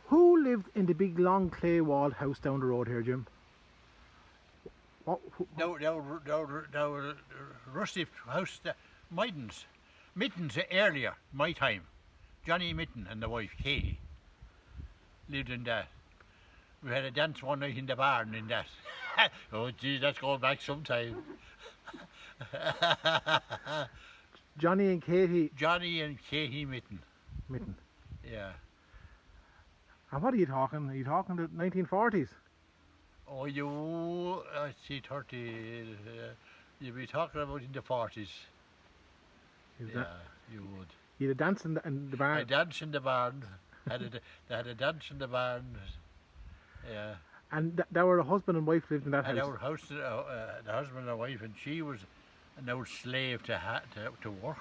Who lived in the big long clay walled house down the road here, Jim? Now, rusty house, Mythens. Mittens earlier, my time. Johnny Mitten and the wife, Katie, lived in that. We had a dance one night in the barn in that. Oh, geez, that's going back some time. Johnny and Katie Johnny and Katie Mitten. Mitten. Yeah. And what are you talking? Are you talking the 1940s? Oh, I see 30, you'd be talking about in the 40s. Yeah, you would. You had a dance in the barn? I danced in the barn. They had a dance in the barn. Yeah. And that were a husband and wife lived in that And house? our house, the husband and wife, and she was an old slave to work.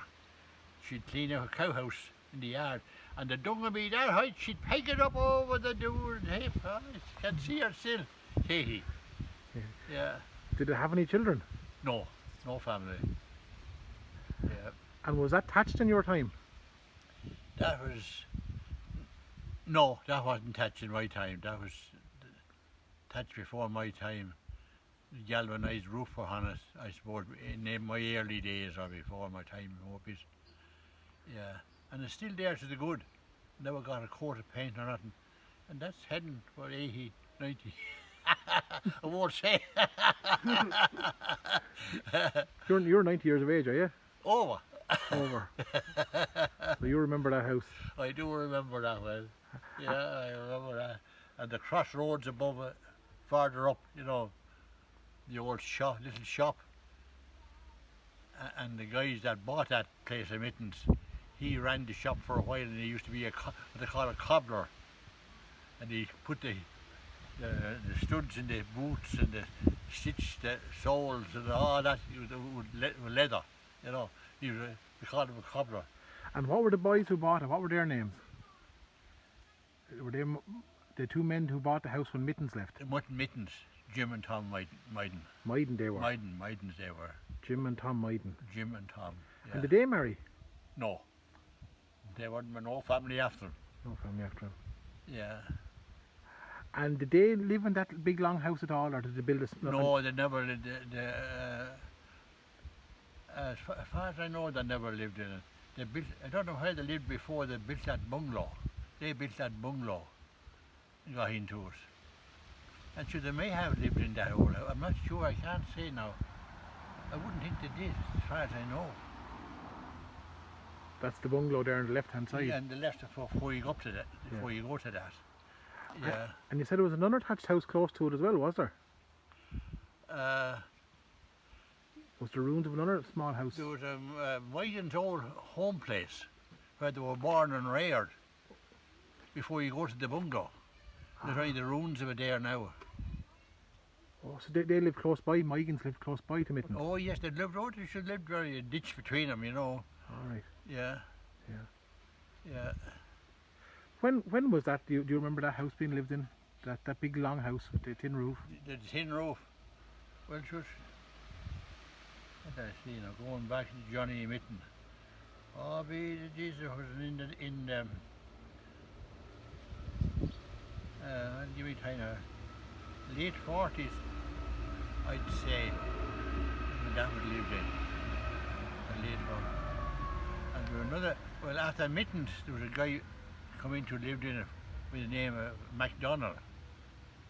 She'd clean out a cow house in the yard. And the dung would be that height, she'd peg it up over the door and hip. I can see her still, Katie. Yeah. Did they have any children? No family. Yeah. And was that thatched in your time? That was, no, that wasn't thatched in my time. That was thatched before my time. Galvanised roof on it, I suppose, in my early days or before my time in Hopies. Yeah. And it's still there to the good. Never got a coat of paint or nothing. And that's heading for 80, 90. I won't say. You're 90 years of age, are you? Over. So you remember that house? I do remember that well. Yeah, I remember that. And the crossroads above it, farther up, you know, the old shop, little shop. And the guys that bought that place of Mittens, he ran the shop for a while, and he used to be what they call a cobbler. And he put the studs in the boots and the stitched the soles and all that with leather, you know. We called him a cobbler. And what were the boys who bought it? What were their names? Were they the two men who bought the house when Mittens left? Mittens, Jim and Tom Myden. Myden they were? Myden they were. Jim and Tom Myden. Jim and Tom, yeah. And did they marry? No. There weren't no family after them. No family after them. Yeah. And did they live in that big long house at all, or did they build a... No, they never lived. As far as I know, they never lived in it. They built, I don't know where they lived before they built that bungalow. They built that bungalow and got into it. And so they may have lived in that old house. I'm not sure, I can't say now. I wouldn't think they did, as far as I know. That's the bungalow there on the left-hand side? Yeah, and the left before you go up to that, before you go to that. Yeah. And you said there was another thatched house close to it as well, was there? Was there ruins of another small house? There was a Mythens old home place where they were born and reared before you go to the bungalow. There's only the ruins of it there now. Oh, so they live close by, Mythens lived close by to Mittens? Oh yes, they should live very a ditch between them, you know. All right. Yeah. Yeah. Yeah. When was that? Do you remember that house being lived in? That big long house with the tin roof? The tin roof. Well, sure. What I see now, going back to Johnny Mitten. Oh, Jesus was give me time now. Late 40s, I'd say, when that was lived in. The late 40s. And there was another, well, after Mittens, there was a guy coming to lived in it with the name of MacDonald,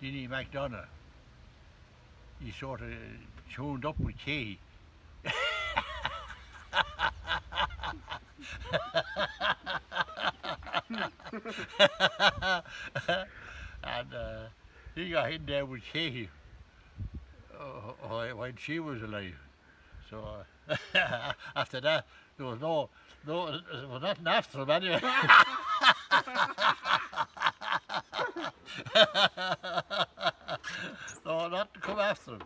Dinny MacDonald. He sort of tuned up with Katie. And he got in there with Katie when she was alive. So after that, there was there was nothing after him anyway. No, not to come after him,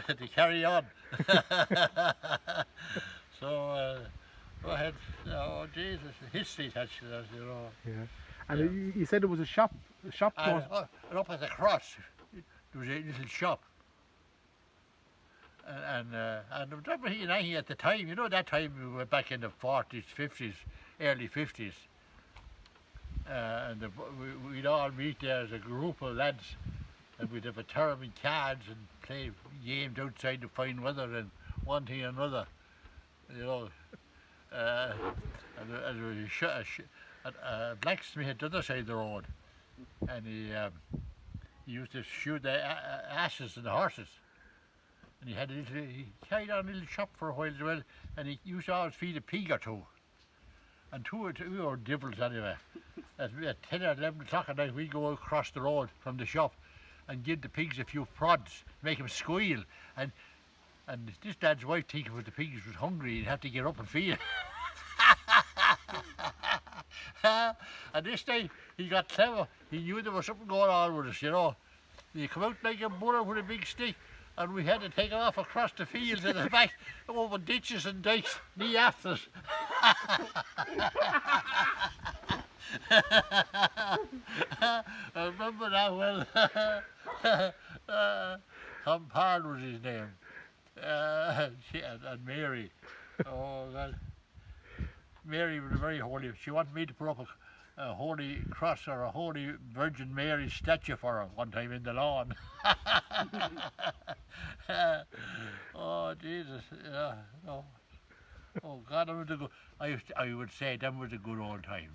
to carry on. So, go ahead. Oh, Jesus, history touched us, you know. Yeah. And you said there was a shop close. And up at the cross, there was a little shop. And there was never anything at the time. You know, that time we were back in the 40s, 50s, early 50s. And we'd we'd all meet there as a group of lads, and we'd have a tournament cards and play games outside the fine weather and one thing and another, you know. And there was a blacksmith at the other side of the road, and he used to shoot the asses and the horses. And he carried on a little shop for a while as well, and he used to always feed a pig or two. And two were devils anyway. At 10 or 11 o'clock at night, we'd go across the road from the shop and give the pigs a few prods, make them squeal. And this lad's wife, thinking that the pigs was hungry, he'd have to get up and feed it. And this day, he got clever. He knew there was something going on with us, you know. He come out like a bullet with a big stick, and we had to take it off across the fields and the back, over ditches and dikes, knee after us. I remember that well. Tom Parn was his name. And Mary. Oh, God. Mary was very holy. She wanted me to put up a holy cross or a holy Virgin Mary statue for her one time in the lawn. Oh, Jesus. No. Oh, God, I would say them were the good old times.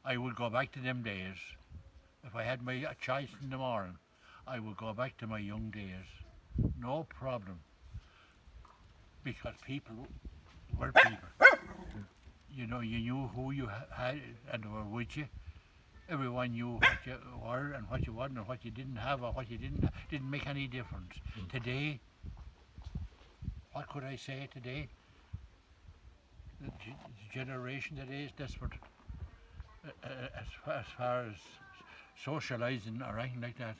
I would go back to them days. If I had my choice in the morning, I would go back to my young days. No problem. Because people were people. You know, you knew who you had and were with you. Everyone knew what you were and what you wasn't and what you didn't have or what you didn't make any difference. Today, what could I say today? The generation today is desperate. As far as socialising or anything like that.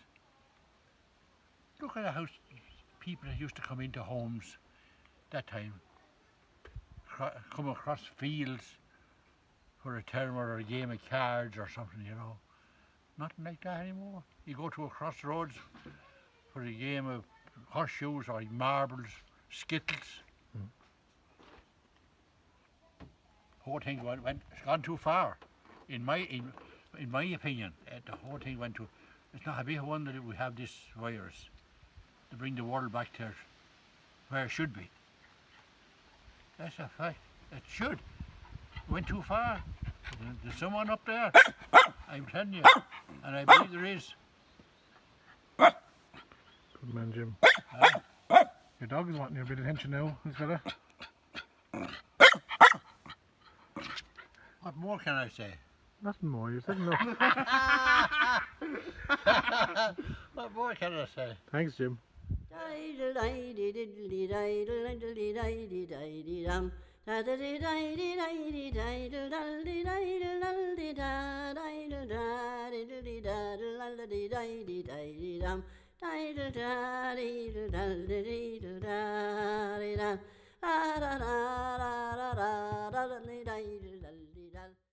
Look at how people that used to come into homes that time, come across fields for a term or a game of cards or something, you know. Nothing like that anymore. You go to a crossroads for a game of horseshoes or marbles, skittles. Whole thing it's gone too far. In my opinion, the whole thing went to. It's not a big wonder that we have this virus to bring the world back to where it should be. That's a fact. It should. It went too far. There's someone up there. I'm telling you, and I believe there is. Good man, Jim. Your dog is wanting your bit of attention now, this fella. What more can I say? Nothing more, you said enough. What more can I say? Thanks, Jim. Da